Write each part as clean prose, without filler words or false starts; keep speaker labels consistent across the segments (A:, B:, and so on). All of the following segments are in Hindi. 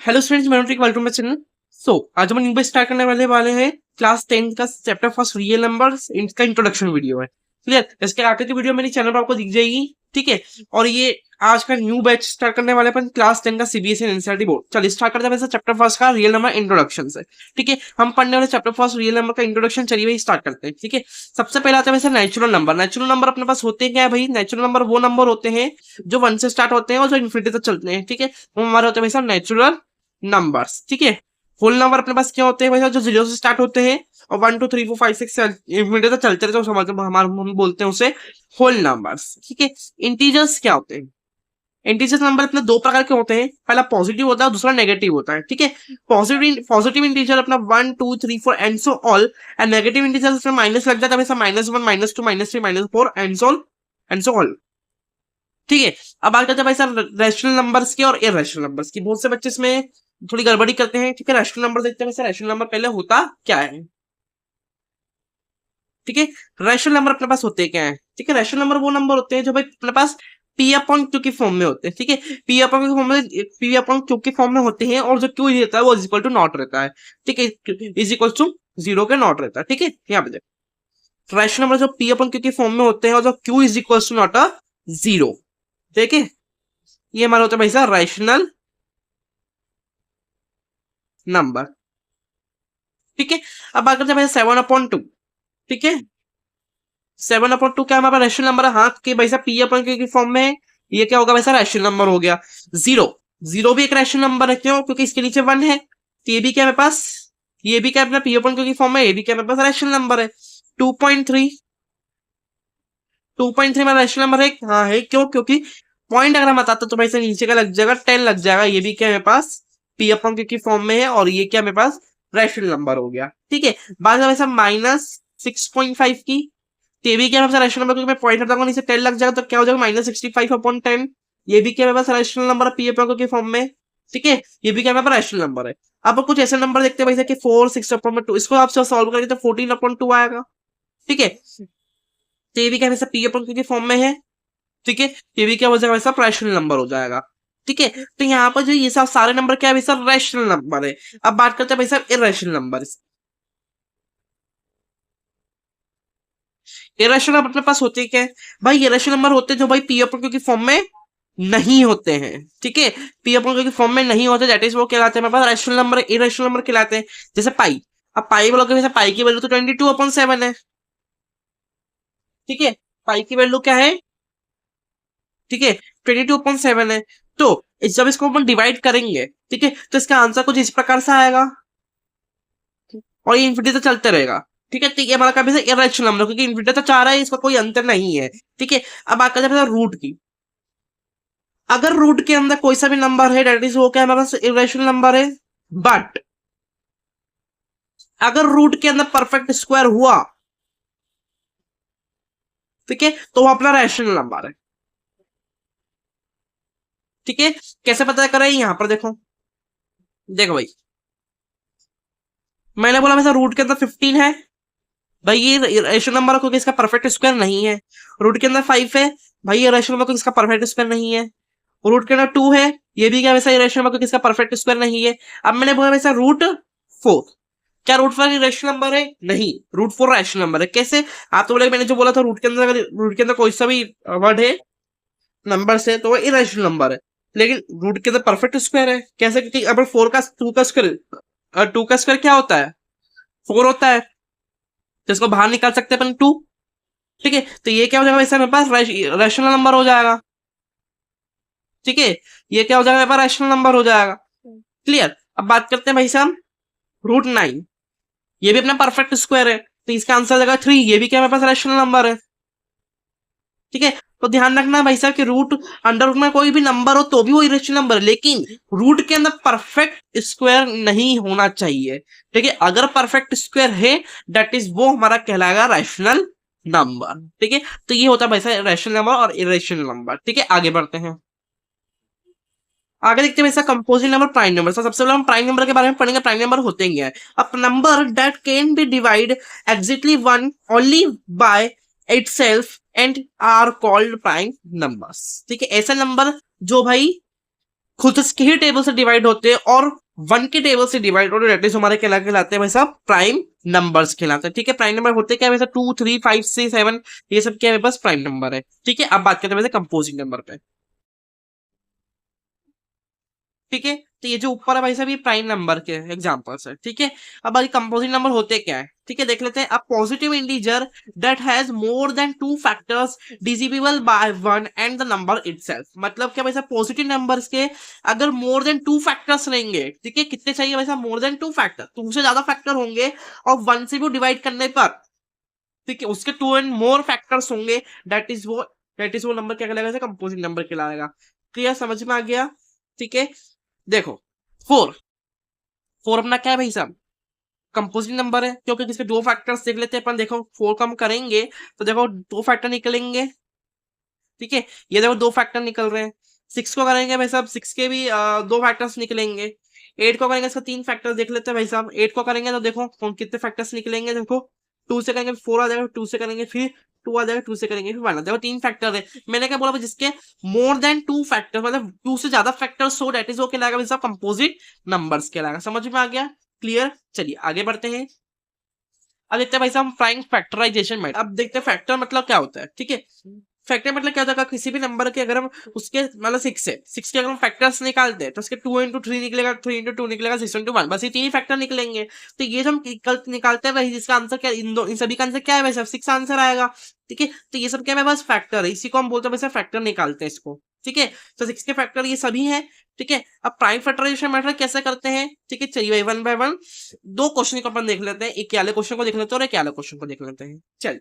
A: हेलो स्टूडेंट्स, मैं वेलकम टू माय चैनल। आज हम न्यू स्टार्ट करने वाले हैं क्लास 10 का चैप्टर फर्स्ट रियल नंबर्स, इसका इंट्रोडक्शन वीडियो है। क्लियर? इसके आगे की वीडियो मेरे चैनल पर आपको दिख जाएगी। ठीक है। और ये आज का न्यू बैच स्टार्ट करने वाले अपन क्लास 10 का सीबीएसई एनसीईआरटी बोर्ड। चलिए स्टार्ट करते हैं वैसे चैप्टर फर्स्ट का रियल नंबर इंट्रोडक्शन से। ठीक है, हम पढ़ने वाले चैप्टर फर्स्ट रियल नंबर का इंट्रोडक्शन। चलिए भाई स्टार्ट करते हैं। ठीक है, सबसे पहले आता है वैसे नेचुरल नंबर। नेचुरल नंबर अपने पास होते हैं क्या है भाई? नेचुरल नंबर वो नंबर होते हैं जो 1 से स्टार्ट होते हैं और जो इन्फिनिटी तक चलते हैं। ठीक है, वो हमारे होते हैं वैसे नेचुरल नंबर्स। ठीक है, होल नंबर अपने पास क्या होते हैं वैसे? जो 0 से स्टार्ट होते हैं और 1 2 3 4 5 6 मिनट तक चलते रहते हैं, हमारे हम बोलते हैं उसे होल नंबर्स। ठीक है, इंटीजर्स क्या होते हैं? इंटीजर्स नंबर अपने दो प्रकार के होते हैं, पहला पॉजिटिव होता है, दूसरा नेगेटिव होता है। ठीक है, पॉजिटिव इंटीजर अपना 1 2 3 4 and so all, and negative integer उसमें माइनस लग जाता है, हमेशा -1 -2 -3 -4 एंड सो ऑल। ठीक है, अब बात करते हैं भाई साहब रैशनल नंबर्स की और इरेशनल नंबर्स की। बहुत से बच्चे इसमें थोड़ी गड़बड़ी करते हैं। ठीक है, रैशनल नंबर देखते हैं वैसे रैशनल नंबर पहले होता क्या है। ठीक है, रैशनल नंबर अपने पास होते क्या है? ठीक है, रैशनल नंबर वो नंबर होते हैं जो भाई अपने पास पी अपॉन क्यू की फॉर्म में होते हैं। ठीक है, पी अपॉन क्यू की फॉर्म में होते हैं और जो क्यू रहता है वो इज इक्वल टू नॉट रहता है। ठीक है, इज इक्वल टू 0 के नॉट रहता है। ठीक है, यहाँ पे देखो रैशनल नंबर जो पी अपॉन क्यू की फॉर्म में होते हैं और जो q is equal to not a 0। ठीक है, ये हमारा होता है भाई साहब रैशनल नंबर। ठीक है, अब बात करते हैं भाई 7/2। ठीक है, 7/2 क्या हमारा रैशनल नंबर है? हाँ, कि भाई साहब पी अपन की फॉर्म में है। ये क्या होगा वैसा? रैशनल नंबर हो गया। जीरो, जीरो भी एक रैशनल नंबर है। क्यों? क्योंकि इसके नीचे 1 है, तो ये भी क्या है मेरे पास? ये भी क्या है अपना पी अपन की फॉर्म में? ये भी क्या है मेरे पास? रैशनल नंबर है। 2.3, 2.3 में रैशनल नंबर है। हाँ है, क्यों? क्योंकि पॉइंट अगर हम बताते तो भाई से नीचे का लग जाएगा 10 लग जाएगा। ये भी क्या है मेरे पास? पी अपन की फॉर्म में है और ये क्या मेरे पास? रैशनल नंबर हो गया। ठीक है, बात वैसा -6.5 की, तो ये भी क्या है रैशनल नंबर? क्योंकि मैं पॉइंट हटाऊंगा नीचे 10 लग जाएगा तो क्या हो जाएगा? -65/10। ये भी क्या मेरे पास? रैशनल नंबर है पी अपन के फॉर्म में। ठीक है, ये भी क्या मेरे पास? रैशनल नंबर है। अब कुछ ऐसे नंबर देखते हैं भाई कि 4 6/2, इसको आप सॉल्व करेंगे तो 14/2 आएगा। ठीक है, तो ये भी क्या वैसा पी अपन के फॉर्म में है। ठीक है, ये भी क्या हो जाएगा वैसा? रैशनल नंबर हो जाएगा। ठीक है, तो यहाँ पर जो ये सब सारे नंबर क्या है वैसा? रैशनल नंबर है। अब बात करते हैं भाई साहब इरेशनल नंबर। इरेशनल नंबर अपने पास होते क्या है भाई? इरेशनल नंबर होते हैं जो भाई पी अपन की फॉर्म में नहीं होते हैं। ठीक है, पी अपन की फॉर्म में नहीं होते, दैट इज वो कहलाते हैं मेरे पास रैशनल नंबर, इरेशनल नंबर कहलाते हैं। जैसे पाई, अब पाई बोलोगे वैसे पाई की वैल्यू तो 22/7 है। ठीक है, पाई की वैल्यू क्या है? ठीक है, 22/7 है। तो जब इसको अपन डिवाइड करेंगे, ठीक है, तो इसका आंसर कुछ इस प्रकार से आएगा और ये इन्फिनिटी तक चलते रहेगा। ठीक है, ठीक है, हमारा काफी इरेशनल नंबर क्योंकि इन्फिनिटी तक चाह रहा है, इसका कोई अंतर नहीं है। ठीक है, अब आकर जाए रूट की। अगर रूट के अंदर कोई सा भी नंबर है डेट इज वो क्या हमारे पास? इरेशनल नंबर है। बट अगर रूट के अंदर परफेक्ट स्क्वायर हुआ, ठीक है, तो वो अपना रैशनल नंबर है। ठीक है, कैसे पता करें? यहां पर देखो, देखो भाई, मैंने बोला वैसा रूट के अंदर 15 है भाई, ये रेशनल नंबर है क्योंकि इसका परफेक्ट स्क्वायर नहीं है। रूट के अंदर 5 है भाई, ये रेशनल नंबर क्योंकि इसका परफेक्ट स्क्वायर नहीं है। रूट के अंदर 2 है, ये भी क्या वैसा रेशनल नंबर क्योंकि इसका परफेक्ट स्क्वायर नहीं है। अब मैंने बोला वैसा रूट 4, क्या रूट 4 रेशनल नंबर है? नहीं, रूट 4 रेशनल नंबर है। कैसे? आप तो बोले मैंने जो बोला था रूट के अंदर, अगर रूट के अंदर कोई सा भी वर्ड है नंबर से तो वो इरेशनल नंबर है। लेकिन रूट के अंदर परफेक्ट स्क्वायर है। कैसे? क्योंकि अब 4 का 2 का स्क्वायर, 2 का स्क्वायर क्या होता है? 4 होता है, तो इसको बाहर निकाल सकते हैं अपन 2। ठीक है, तो ये क्या हो जाएगा वैसे मेरे पास? रैशनल नंबर हो जाएगा। ठीक है, ये क्या हो जाएगा मेरे पास? रैशनल नंबर हो जाएगा। क्लियर? अब बात करते हैं भाई साहब रूट 9, ये भी अपना परफेक्ट स्क्वायर है, तो इसका आंसर आ जाएगा 3। ये भी क्या मेरे पास? रैशनल नंबर है। ठीक है, तो ध्यान रखना भाई साहब कि रूट अंडर रूट में कोई भी नंबर हो तो भी वो इरेशनल नंबर है, लेकिन रूट के अंदर परफेक्ट स्क्वायर नहीं होना चाहिए। ठीक है, अगर परफेक्ट स्क्वायर है दैट इज वो हमारा कहलाएगा रैशनल नंबर। ठीक है, तो ये होता है भाई साहब रैशनल नंबर और इरेशनल नंबर। ठीक है, आगे बढ़ते हैं। आगे देखते हैं वैसा कंपोजिट नंबर, प्राइम नंबर। सबसे पहले हम प्राइम नंबर के बारे में पढ़ेंगे। प्राइम नंबर होते ही है अब number that can be divide exactly one only by itself and are called prime numbers. ठीक है, ऐसे नंबर जो भाई खुद के ही टेबल से डिवाइड होते हैं और 1 के टेबल से डिवाइड होते हैं, डेट इज हमारे क्या कहलाते हैं भाई साहब, प्राइम नंबर्स कहलाते हैं। ठीक है, प्राइम नंबर होते क्या है वैसे 2 3 5 6 7, ये सब क्या है बस प्राइम नंबर है। ठीक है, अब बात करते हैं वैसे कंपोजिंग नंबर पे। ठीक है, तो ये जो ऊपर है भाई साहब ये प्राइम नंबर के एग्जांपल्स है। ठीक है, अब बाकी कंपोजिट नंबर होते क्या है, ठीक है देख लेते हैं। A positive integer that has more than 2 factors divisible by 1 and the number itself. मतलब क्या भाई साहब, पॉजिटिव नंबर्स के अगर मोर देन 2 फैक्टर्स रहेंगे, ठीक है, कितने चाहिए भाई साहब, मोर देन 2 फैक्टर, 2 से ज्यादा फैक्टर होंगे और 1 से भी डिवाइड करने पर, ठीक है, उसके 2 एंड मोर फैक्टर्स होंगे, दैट इज वो नंबर क्या कहलाएगा, कंपोजिट नंबर कहलाएगा। क्लियर, समझ में आ गया। ठीक है, देखो 4 4 अपना क्या है भाई साहब, कंपोजिट नंबर है, क्योंकि इसके 2 फैक्टर्स देख लेते हैं अपन। देखो 4 को हम करेंगे तो देखो 2 फैक्टर निकलेंगे। ठीक है, ये देखो 2 फैक्टर निकल रहे हैं। 6 को करेंगे भाई साहब, 6 के भी 2 फैक्टर्स निकलेंगे। 8 को करेंगे, इसका 3 फैक्टर देख लेते हैं भाई साहब। 8 को करेंगे तो देखो कौन कितने फैक्टर्स निकलेंगे, देखो 2 से करेंगे 4 आ जाएगा, 2 से करेंगे फिर 2 आ जाएगा, 2 से करेंगे फिर 1 आ जाएगा, 3 फैक्टर है। मैंने क्या बोला, जिसके मोर देन 2 फैक्टर, मतलब 2 से ज्यादा फैक्टर्स हो, दैट इज वो कहलाएगा भाई साहब कंपोजिट नंबर्स कहलाएगा। समझ में आ गया, क्लियर। चलिए आगे बढ़ते हैं। अब देखते हैं भाई साहब प्राइम फैक्टराइजेशन मेथड। अब देखते हैं फैक्टर मतलब क्या होता है। ठीक है, फैक्टर मतलब क्या होता है, किसी भी नंबर के अगर हम उसके मतलब 6 है, 6 के अगर हम फैक्टर्स निकालते हैं तो उसके 2 इंटू 3 निकलेगा, 3 इंटू 2 निकलेगा, 6 इंटू 1, बस ये 3 फैक्टर निकलेंगे। तो ये जो हम निकालते हैं वही, जिसका आंसर क्या, इन सभी का आंसर क्या है वैसे 6 आंसर आएगा। ठीक है, तो ये सब क्या है बस फैक्टर है, इसी को हम बोलते हैं वैसे फैक्टर निकालते हैं इसको। ठीक है, तो 6 के फैक्टर ये सभी है। ठीक है, अब प्राइम फैक्टराइजेशन मेथड कैसे करते हैं, ठीक है, चलिए वन बाय वन 2 क्वेश्चन को अपन देख लेते हैं। एक वाले क्वेश्चन को देख लेते हैं और एक वाले क्वेश्चन को देख लेते हैं।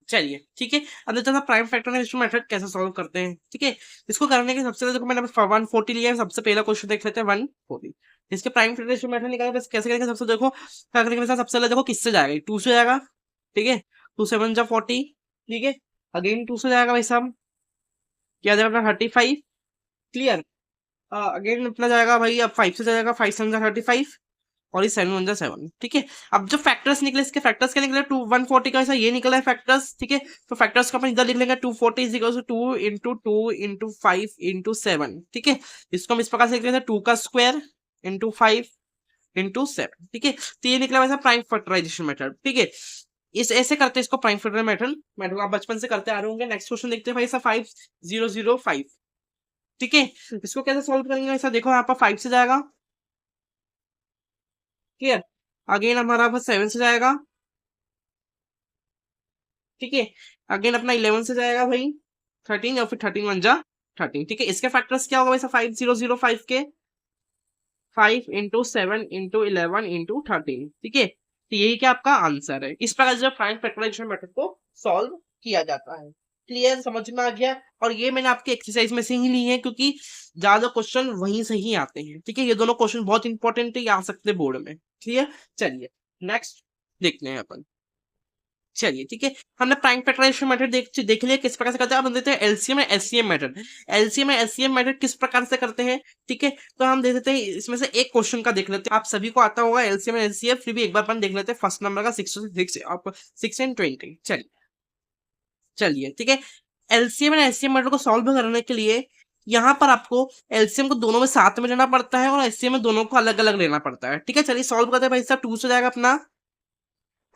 A: चलिए ठीक है, अब देखते हैं प्राइम फैक्टराइजेशन मेथड कैसे सॉल्व करते हैं। ठीक है, इसको करने के सबसे पहले देखो मैंने 140 लिया है, सबसे पहला क्वेश्चन देख लेते हैं 140। इसके प्राइम फैक्टराइजेशन मेथड निकाले बस कैसे करेंगे, सबसे देखो क्या करेंगे, सबसे पहले देखो किससे जाएगा, 2 से जाएगा। ठीक है, 2 7 जा 40। ठीक है, अगेन 2 से जाएगा भाई साहब, क्या जाएगा अपना 35। क्लियर, अगेन अपना जाएगा भाई, अब 5 से जाएगा, 5 7 जा 35 और ये 7 1 जा 7। ठीक है, अब जो फैक्टर्स निकले, इसके फैक्टर्स क्या निकले, 2 140 का ऐसा ये निकला है फैक्टर्स। ठीक है, तो फैक्टर्स को अपन इधर लिख लेंगे, 240 is equal to 2 into 2 into 5 into 7। ठीक है, इसको हम इस प्रकार से लिख लेते हैं, 2 का स्क्वायर इंटू 5 इंटू 7। ठीक है, तो ये निकला वैसा प्राइम फैक्टराइजेशन मेथड। ठीक है, इस ऐसे करते हैं इसको प्राइम फैक्टराइजेशन मेथड आप बचपन से करते आ रहे होंगे। नेक्स्ट क्वेश्चन देखते हैं भाई, ऐसा 5005। ठीक है, इसको कैसे सॉल्व करेंगे, ऐसा देखो यहाँ पर 5 से जाएगा। क्लियर, अगेन हमारा बस 7 से जाएगा। ठीक है, अगेन अपना 11 से जाएगा भाई 13, और फिर 13 1 जा 13। ठीक है, इसके फैक्टर्स क्या होगा वैसे 5005 के 5 इंटू 7 इंटू 11 इंटू 13। ठीक है, तो यही क्या आपका आंसर है। इस प्रकार से प्राइम फैक्टराइजेशन मेथड को सॉल्व किया जाता है। क्लियर, समझ में आ गया। और ये मैंने आपकी एक्सरसाइज में से ही ली है, क्योंकि ज्यादा क्वेश्चन वहीं से ही आते हैं। ठीक है, ये दोनों क्वेश्चन बहुत इंपॉर्टेंट है, ये आ सकते बोर्ड में। क्लियर, चलिए नेक्स्ट देखते हैं अपन। चलिए ठीक है, हमने प्राइम फैक्टराइजेशन मेथड देख लिया किस प्रकार से करते हैं। अब हम देखते हैं LCM and HCF method. LCM and HCF method किस प्रकार से करते हैं। ठीक है, तो हम देख लेते हैं इसमें से एक क्वेश्चन का देख लेते हैं। आप सभी को आता होगा एलसीएम एंड एचसीएफ, फिर भी एक बार अपन देख लेते हैं। फर्स्ट नंबर का 6 एंड 20। चलिए चलिए ठीक है, एलसीएम एंड एचसीएफ मेथड को सॉल्व करने के लिए यहाँ पर आपको एलसीएम को दोनों में साथ में लेना पड़ता है और एचसीएफ में दोनों को अलग अलग लेना पड़ता है। ठीक है, चलिए सॉल्व करते हैं भाई साहब। 2 से जाएगा अपना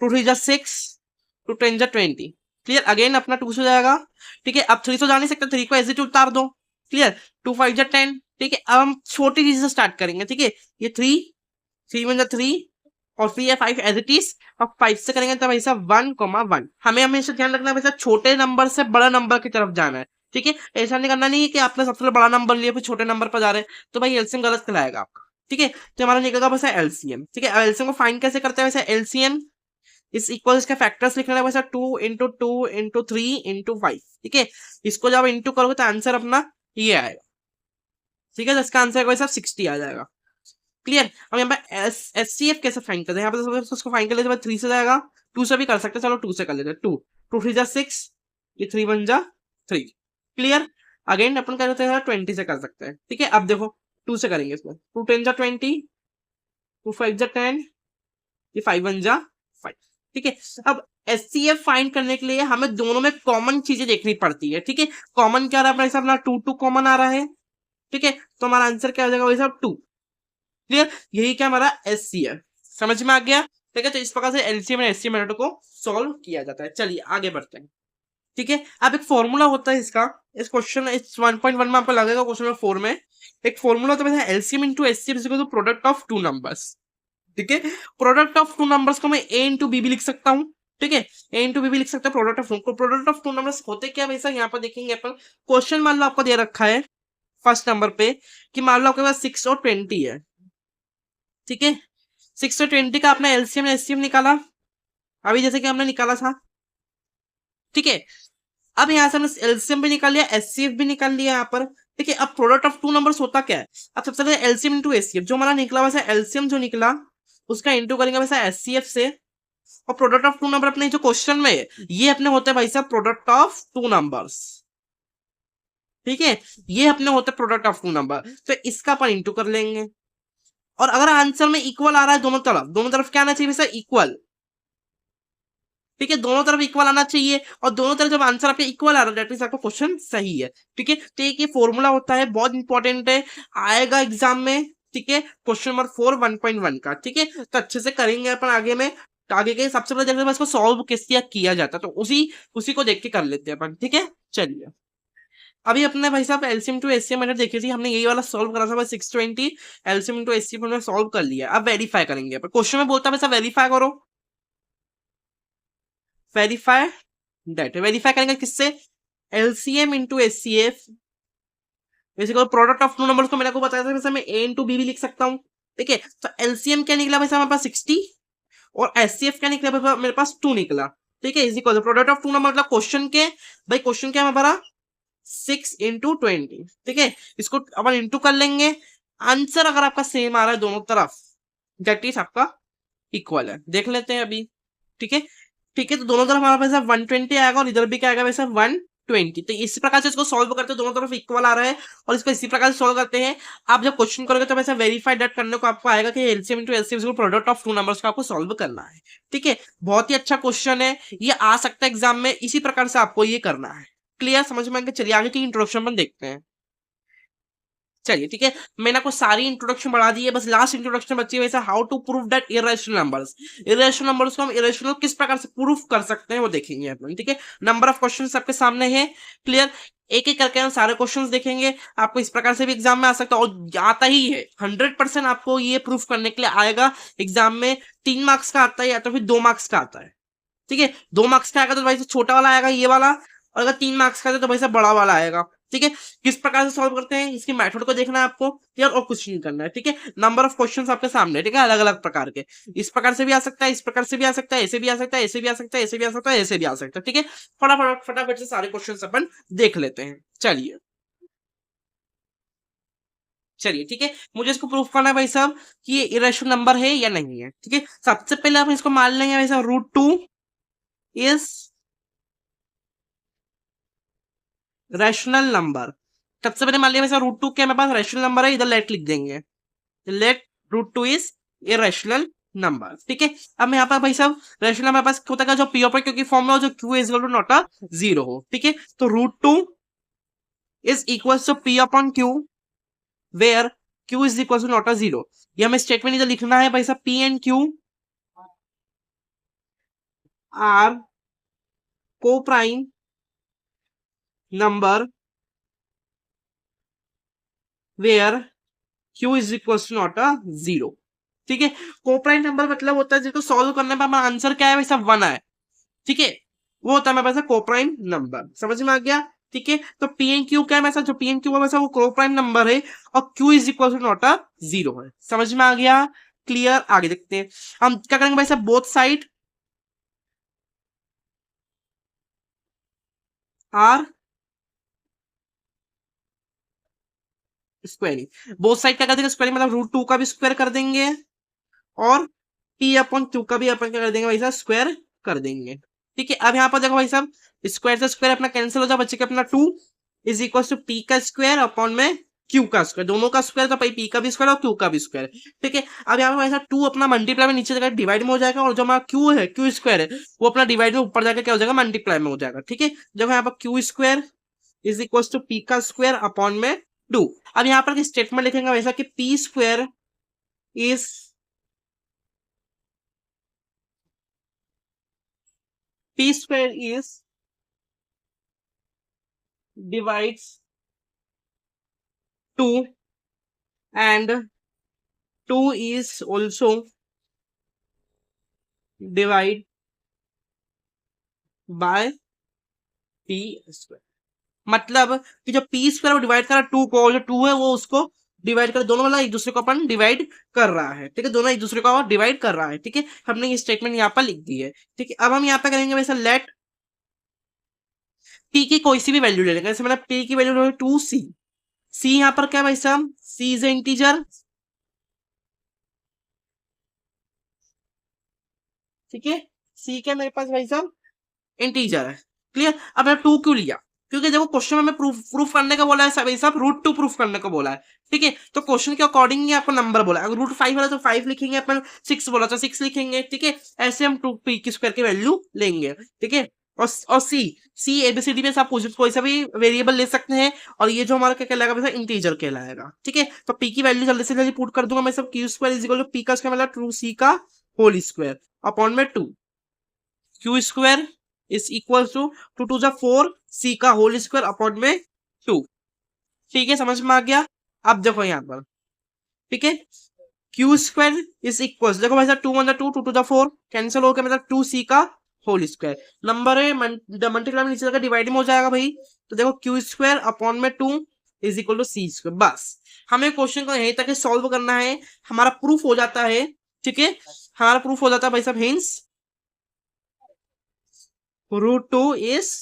A: 2 3 जा 6, 2 10 जा 20। क्लियर, अगेन अपना 2 से जाएगा। ठीक है, अब 3 तो जा नहीं सकता, 3 को ऐसे उतार दो। क्लियर, 2 5 जा 10। ठीक है, अब हम छोटी चीज से स्टार्ट करेंगे। ठीक है, ये 3 3 1 जा 3 और फिर ये 5 एज इट इज। अब 5 से करेंगे तो भाई साहब 1 हमें हमेशा ध्यान रखना है, वैसे छोटे नंबर से बड़ा नंबर की तरफ जाना है। ठीक है, ऐसा नहीं करना नहीं है कि आपने सबसे बड़ा नंबर लिया फिर छोटे नंबर पर जा रहे हैं, तो भाई एलसीएम गलत कहलाएगा आपका। ठीक है, तो हमारा निकलेगा वैसे एलसीएम। ठीक है, एलसीएम को फाइंड कैसे करते हैं, वैसे एलसीएम इस इक्वल इसके फैक्टर्स लिखना है वैसा 2 इंटू 2 इंटू 3 इंटू 5। ठीक है, इसको जब इंटू करोगे तो आंसर अपना ये आएगा। ठीक है, तो इसका आंसर वैसा 60 आ जाएगा। क्लियर, अब यहाँ पे एचसीएफ कैसे फाइंड करते हैं, यहाँ पे उसको फाइंड कर लेते हैं। 3 से जाएगा, 2 से भी कर सकते हैं, चलो 2 से कर लेते हैं। 2 2 3 जा 6, ये 3 1 जा 3। क्लियर, अगेन अपन कर लेते हैं 20 से कर सकते हैं। ठीक है, अब देखो 2 से करेंगे इसमें, 2 10 जा 20, 2 5 जा 10, ये 5 1 जा 5। ठीक है, अब एचसीएफ फाइंड करने के लिए हमें दोनों में कॉमन चीजें देखनी पड़ती है, ठीक है। कॉमन क्या आ रहा है भाई साहब, अपना 2 कॉमन आ रहा है, ठीक है, तो हमारा आंसर क्या हो जाएगा भाई साहब 2। क्लियर, यही क्या हमारा एचसीएफ, समझ में आ गया, ठीक है। तो इस प्रकार से एलसीएम और एचसीएफ मेथड को सॉल्व किया जाता है। चलिए आगे बढ़ते हैं, ठीक है। अब एक फॉर्मूला होता है इसका, इस क्वेश्चन इस 1.1 में आपको लगेगा, क्वेश्चन नंबर 4 में एक फॉर्मूला होता है LCM into HCF is equal to product of two numbers, ठीक है। प्रोडक्ट ऑफ टू नंबर्स को मैं ए इंटू बी भी लिख सकता हूँ, ठीक है, ए इंटू बी भी लिख सकता हूँ। प्रोडक्ट ऑफ टू नंबर्स होते क्या वैसा यहाँ पर देखेंगे अपन। क्वेश्चन मान लो आपको दे रखा है फर्स्ट नंबर पे कि मान लो आपके पास 6 और 20 है, ठीक है। 6 और 20 का आपने एलसीएम एचसीएफ निकाला, अभी जैसे कि हमने निकाला था, ठीक है। अब यहाँ से हमने एलसीएम भी निकाल लिया, एचसीएफ भी निकाल लिया यहाँ पर, ठीक है। अब प्रोडक्ट ऑफ टू नंबर्स होता क्या है, अब सबसे पहले एलसीएम इंटू एचसीएफ, जो हमारा निकला वैसा एलसीएम जो निकला उसका इंटू करेंगे वैसा एचसीएफ से, और प्रोडक्ट ऑफ टू नंबर अपने जो क्वेश्चन में है ये अपने होते हैं भाई साहब प्रोडक्ट ऑफ टू नंबर्स, ठीक है, ये अपने होते हैं प्रोडक्ट ऑफ टू नंबर, तो इसका अपन इंटू कर लेंगे। और अगर आंसर में इक्वल आ रहा है दोनों तरफ क्या आना चाहिए सर, इक्वल, ठीक है, दोनों तरफ इक्वल आना चाहिए, और दोनों तरफ जब आंसर आपके इक्वल आ रहा है दैट मींस आपका क्वेश्चन सही है, ठीक है। तो एक ये फॉर्मूला होता है, बहुत इंपॉर्टेंट है, आएगा एग्जाम में, ठीक है, क्वेश्चन नंबर 4 1.1 का, ठीक है। तो अच्छे से करेंगे अपन आगे में, तो आगे के सबसे पहले देखते हैं इसको सॉल्व किस किया जाता है, तो उसी उसी को देख के कर लेते हैं अपन, ठीक है। चलिए अभी अपने भाई साहब एलसीएम टू एचसीएफ मैंने देखी थी, हमने यही वाला सॉल्व करा था 620, एलसीएम टू एचसीएफ हमने सॉल्व कर लिया। अब वेरीफाई करेंगे अपन, क्वेश्चन में बोलता है वैसा वेरीफाई करो, वेरीफाई दैट, वेरीफाई करेंगे किससे, LCM into HCF basically product of two numbers को मेरे को बताया था वैसे मैं ए इंटू बी भी लिख सकता हूँ, ठीक है। तो एलसीएम क्या निकला भाई साहब हमारे पास 60, और एचसीएफ क्या निकला मेरे पास 2 निकला, ठीक है। Is equal product of two number मतलब क्वेश्चन के, भाई क्वेश्चन क्या है हमारा 6 इंटू 20, ठीक है, इसको अपन इंटू कर लेंगे। आंसर अगर आपका सेम आ रहा है दोनों तरफ दैट इज आपका इक्वल है, देख लेते हैं अभी, ठीक है, ठीक है। तो दोनों तरफ हमारे पास 120 आएगा और इधर भी क्या आएगा वैसे 120, तो इसी प्रकार से इसको सॉल्व करते हैं, दोनों तरफ इक्वल आ रहा है और इसको इसी प्रकार से सॉल्व करते हैं। आप जब क्वेश्चन करोगे तो वैसे वेरीफाई डट करने को आपको आएगा कि LCM into LCM product of two numbers को आपको सॉल्व करना है, ठीक है। बहुत ही अच्छा क्वेश्चन है, ये आ सकता है एग्जाम में, इसी प्रकार से आपको ये करना है। क्लियर, समझ में आएंगे। चलिए आगे की इंट्रोडक्शन में देखते हैं। चलिए ठीक है, मैंने आपको सारी इंट्रोडक्शन बढ़ा दी है, बस लास्ट इंट्रोडक्शन बची है वैसे how to prove that irrational numbers, irrational numbers को हम इरेशनल किस प्रकार से प्रूफ कर सकते हैं वो देखेंगे अपन, ठीक है। नंबर ऑफ क्वेश्चंस आपके सामने है, क्लियर, एक एक करके हम सारे क्वेश्चंस देखेंगे। आपको इस प्रकार से भी एग्जाम में आ सकता है और आता ही है 100% आपको ये प्रूफ करने के लिए आएगा एग्जाम में। 3 मार्क्स का आता है या तो फिर 2 मार्क्स का आता है, ठीक है। 2 मार्क्स का आएगा तो भाई छोटा वाला आएगा ये वाला, और अगर 3 मार्क्स का तो भाई साहब बड़ा वाला आएगा, ठीक है। किस प्रकार से सॉल्व करते हैं इसकी मेथड को देखना है आपको, यार और कुछ नहीं करना है, ठीक है। नंबर ऑफ क्वेश्चंस आपके सामने, ठीक है, अलग अलग प्रकार के, इस प्रकार से भी आ सकता है, इस प्रकार से भी आ सकता है, ऐसे भी आ सकता है, ऐसे भी आ सकता है, ऐसे भी आ सकता है, ऐसे भी आ सकता है, ठीक है। फटाफट फटाफट से सारे क्वेश्चंस अपन देख लेते हैं। चलिए चलिए ठीक है, मुझे इसको प्रूफ करना है भाई साहब कि ये इरेशनल नंबर है या नहीं है, ठीक है। सबसे पहले हम इसको मान लेंगे भाई साहब √2 इज रैशनल नंबर। सबसे पहले मान लिया वैसे √2 क्या मेरे पास रैशनल नंबर है, इधर लेट लिख देंगे, लेट √2 इज इरेशनल नंबर, ठीक है। अब मैं यहाँ पर भाई साहब रैशनल नंबर पास होता है जो पी ऑफ क्योंकि फॉर्म में जो q is equal to not a 0 हो, ठीक है। तो √2 is equal to p upon q where Q is equal to not a 0। ये हमें स्टेटमेंट इधर लिखना है भाई साहब, p and q are coprime number where Q is equal to not a 0, ठीक है। कोप्राइम नंबर मतलब होता है जिसको सॉल्व करने पर हमारा आंसर क्या है वैसा 1 है, ठीक है, वो होता है मेरे पास कोप्राइम नंबर, समझ में आ गया, ठीक है। तो पी एन क्यू क्या है वैसा, जो पी एन क्यू है वैसा वो कोप्राइम नंबर है और q is equal to not a 0 है, समझ में आ गया, क्लियर। आगे देखते हैं हम क्या करेंगे भाई साहब, both side are squaring, both side क्या कर देंगे स्क्वायरिंग मतलब √2 का भी स्क्वायर कर देंगे और पी अपॉन क्यू का भी अपन क्या कर देंगे भाई साहब स्क्वायर कर देंगे, ठीक है। अब यहाँ पर देखो भाई साहब स्क्वायर से स्क्वायर अपना कैंसिल हो जाए, बच्चे का अपना 2 इज इक्वल टू पी का स्क्वायर अपॉन में क्यू का स्क्वायर, दोनों का स्क्वायर तो भाई पी का भी स्क्वायर और क्यू का भी स्क्वायर। ठीक है, अब यहाँ पे ऐसा टू अपना मल्टीप्लाई में नीचे जगह डिवाइड में हो जाएगा, और जो हमारा क्यू है, क्यू स्क्वायर है, वो अपना डिवाइड में ऊपर जाकर क्या हो जाएगा, मल्टीप्लाई में हो जाएगा। ठीक है, जब यहाँ पर q square is equal to P का स्क्वायर अपॉन में टू। अब यहाँ पर स्टेटमेंट लिखेंगे वैसा कि p square is p square is divides two and two is also divide by p square. मतलब कि जो पी स्क्वायर डिवाइड कर रहा है टू को, जो टू है वो उसको डिवाइड कर, दोनों मतलब एक दूसरे को अपन डिवाइड कर रहा है। ठीक है, दोनों एक दूसरे को डिवाइड कर रहा है। ठीक है, हमने ये स्टेटमेंट यहाँ पर लिख दी है। ठीक है, अब हम यहाँ पे करेंगे वैसा लेट पी की कोई सी भी वैल्यू ले लेंगे। जैसे मतलब पी की वैल्यू टू सी, सी यहाँ पर क्या है भाई साहब, सी इज इंटीजर। ठीक है, सी क्या मेरे पास भाई साहब इंटीजर है। क्लियर, अब मैंने टू क्यों लिया, क्योंकि जब वो क्वेश्चन में प्रूफ प्रूफ करने का बोला है भाई साहब, रूट टू प्रूफ करने को बोला है। ठीक है, तो क्वेश्चन के अकॉर्डिंग ही आपको नंबर बोला है। अगर रूट फाइव वाला तो फाइव लिखेंगे अपन, सिक्स बोला तो सिक्स लिखेंगे। ठीक है, ऐसे हम टू पी की स्क्वायर की वैल्यू लेंगे। ठीक है, और सी, सी एबीसीडी में आप कोई सा भी वेरिएबल ले सकते हैं, और ये जो हमारा क्या कहलाएगा वैसा इंटीजर कहलाएगा। ठीक है, तो पी की वैल्यू जल्दी से जल्दी पुट कर दूंगा मैं सब, Q square is equal to P का स्क्वायर मतलब टू सी का होल स्क्वायर अपॉन में two, Q square is equal to two two जा फोर, सी का होल स्क्वायर अपॉन में टू। ठीक है, समझ में आ गया। अब देखो यहाँ पर, ठीक है, क्यू स्क्वायर इज इक्वल, देखो भाई साहब two one two, two two जा फोर कैंसिल हो गया, मतलब टू सी का होल स्क्वायर। नंबर है मल्टीप्लाई में नीचे डिवाइड में हो जाएगा भाई, तो देखो क्यू स्क्वायर अपॉन में two is equal to c square. बस हमें क्वेश्चन को यहीं तक सॉल्व करना है, हमारा प्रूफ हो जाता है। ठीक है, हमारा प्रूफ हो जाता है भाई साहब, hence root two is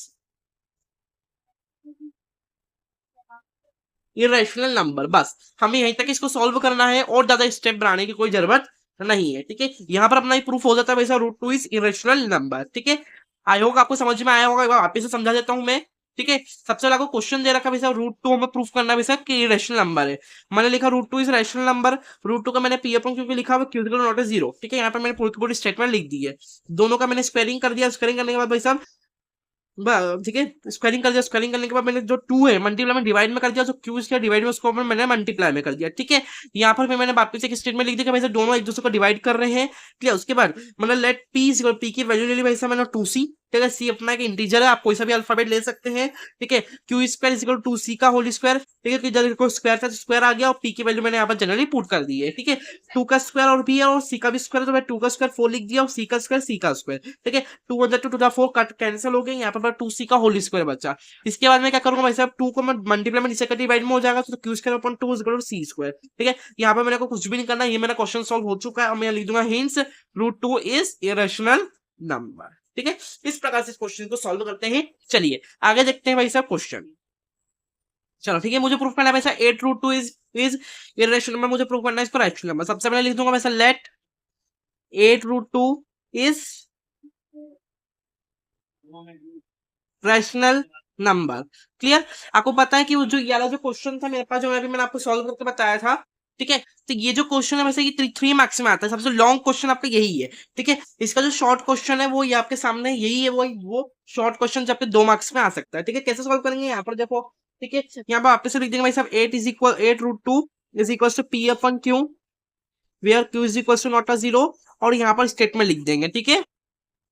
A: irrational number. बस हमें यहीं तक इसको सॉल्व करना है, और ज्यादा स्टेप बनाने की कोई जरूरत नहीं है। ठीक है, यहाँ पर अपना ही प्रूफ हो जाता है वैसा, root two is irrational number. ठीक है, आई होप आपको समझ में आया होगा, एक बार वापस से समझा देता हूँ मैं। ठीक है, सबसे पहले आपको क्वेश्चन दे रखा है वैसा, रूट टू हमें प्रूफ करना है वैसा कि इरेशनल नंबर है। मैंने लिखा root two is rational number, root two का मैंने पी अपॉन क्योंकि लिखा हुआ क्यू नॉट ए जीरो। ठीक है, यहाँ पर मैंने पूरी पूरी स्टेटमेंट लिख दी है, दोनों का मैंने स्क्वेयरिंग कर दिया। स्क्वेयरिंग करने के बाद भाई साहब ठीक है, स्क्वायरिंग कर दिया, स्क्वायरिंग करने के बाद मैंने जो टू है मल्टीप्लाई में डिवाइड में कर दिया, जो क्यू इसका डिवाइड में उसको मैंने मल्टीप्लाई में कर दिया। ठीक है, यहाँ पर मैंने वापस एक स्टेटमेंट लिख दिया कि भाई दोनों एक दूसरे को डिवाइड कर रहे हैं। ठीक है, उसके बाद मतलब लेट पी की वैल्यू ले ली भाई साहब मैंने टू सी। ठीक है, सी अपना एक इंटीजर है, आप कोई सा भी अल्फाबेट ले सकते हैं। ठीक है, Q square is equal to सी का होल स्क्वायर। ठीक है, जब कोई स्क्वायर था स्क्वायर आ गया, और पी की वैल्यू मैंने यहाँ पर जनरली पुट कर दी है। ठीक है, टू का स्क्वायर और भी है, और सी का भी स्क्वायर, तो मैं टू का स्क्वायर फोर लिख दिया, और सी का स्क्वायर सी का स्क्वायर। ठीक है, two one two two four cut cancel हो गए, यहाँ पर टू सी का होल स्क्वायर बचा। इसके बाद मैं क्या करूंगा भाई साहब, टू को मैं मल्टीप्लाई में नीचे डिवाइड में हो जाएगा, तो q square upon two is equal to c square. ठीक है, यहाँ पर मेरे को कुछ भी नहीं करना, ये मेरा क्वेश्चन सॉल्व हो चुका है। अब मैं लिख दूंगा hence root two is irrational number. ठीक है, इस प्रकार से इस क्वेश्चन को सॉल्व करते हैं। चलिए आगे देखते हैं भाई साहब क्वेश्चन। चलो ठीक है, मुझे प्रूफ करना है वैसा at root two is irrational number, मुझे प्रूफ करना है इसको रैशनल नंबर। सबसे पहले लिख दूंगा वैसा let at root two is rational number. Clear, आपको पता है कि वो जो ये वाला जो क्वेश्चन था मेरे पास, जो अभी मैंने आपको सॉल्व करके बताया था। ठीक है, तो ये जो क्वेश्चन है वैसे ये थ्री मार्क्स में आता है, सबसे लॉन्ग क्वेश्चन आपका यही है। ठीक है, इसका जो शॉर्ट क्वेश्चन है वो ये आपके सामने यही है, वो शॉर्ट क्वेश्चन आपके दो मार्क्स में आ सकता है। ठीक है, कैसे सॉल्व करेंगे यहाँ पर देखो। ठीक है, यहाँ पर आपसे लिख देंगे भाई साहब at is equal at root two is equal to p upon q, where Q is equal to not a zero, और यहाँ पर स्टेटमेंट लिख देंगे। ठीक है,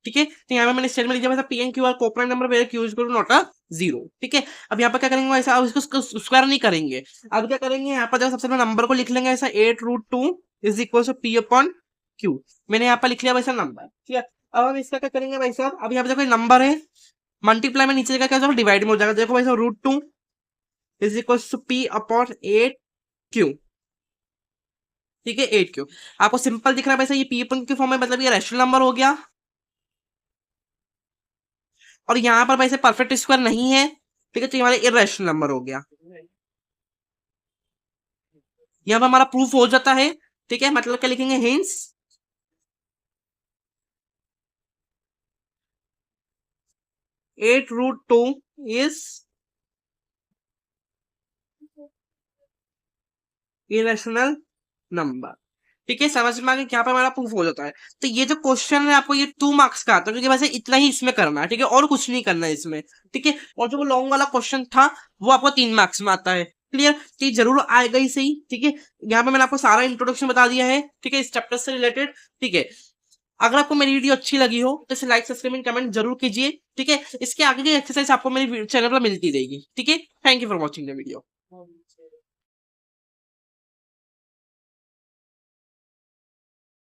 A: ठीक है, तो यहाँ पे मैंने स्टेटमेंट लिख दिया P N Q R cooperant number where Q is equal to not a zero. ठीक है, अब यहाँ पर क्या करेंगे ऐसा, अब इसको स्क्वायर नहीं करेंगे। अब क्या करेंगे, यहाँ पर जब सबसे पहले नंबर को लिख लेंगे ऐसा at root two is equal to p upon q, मैंने यहाँ पर लिख लिया वैसा नंबर। ठीक है, अब हम इसका क्या करेंगे भाई साहब, अब यहाँ पे देखो नंबर है मल्टीप्लाई में नीचे क्या होगा डिवाइड में हो जाएगा। देखो भाई साहब root two is equal to p upon at q. ठीक है, एट क्यू आपको सिंपल दिख रहा है वैसे, ये पी अपन क्यू फॉर्म में, मतलब ये रैशनल नंबर हो गया। और यहाँ पर वैसे परफेक्ट स्क्वायर नहीं है। ठीक है, तो ये हमारा इरेशनल नंबर हो गया, यहाँ पर हमारा प्रूफ हो जाता है। ठीक है, मतलब क्या लिखेंगे hence at root two is irrational number. ठीक है, समझ में आ गया, यहाँ पे हमारा प्रूफ हो जाता है। तो ये जो क्वेश्चन है आपको ये 2 मार्क्स का आता है, क्योंकि वैसे इतना ही इसमें करना है, ठीक है, और कुछ नहीं करना है इसमें। ठीक है, और जो वो लॉन्ग वाला क्वेश्चन था वो आपको 3 मार्क्स में आता है। क्लियर, तो ये जरूर आएगा ही सही। ठीक है, यहाँ पे मैंने आपको सारा इंट्रोडक्शन बता दिया है, ठीक है, इस चैप्टर से रिलेटेड। ठीक है, अगर आपको मेरी वीडियो अच्छी लगी हो तो इसे लाइक सब्सक्राइब एंड कमेंट जरूर कीजिए। ठीक है, इसके आगे की एक्सरसाइज आपको मेरे चैनल पर मिलती रहेगी। ठीक है, thank you for watching the video.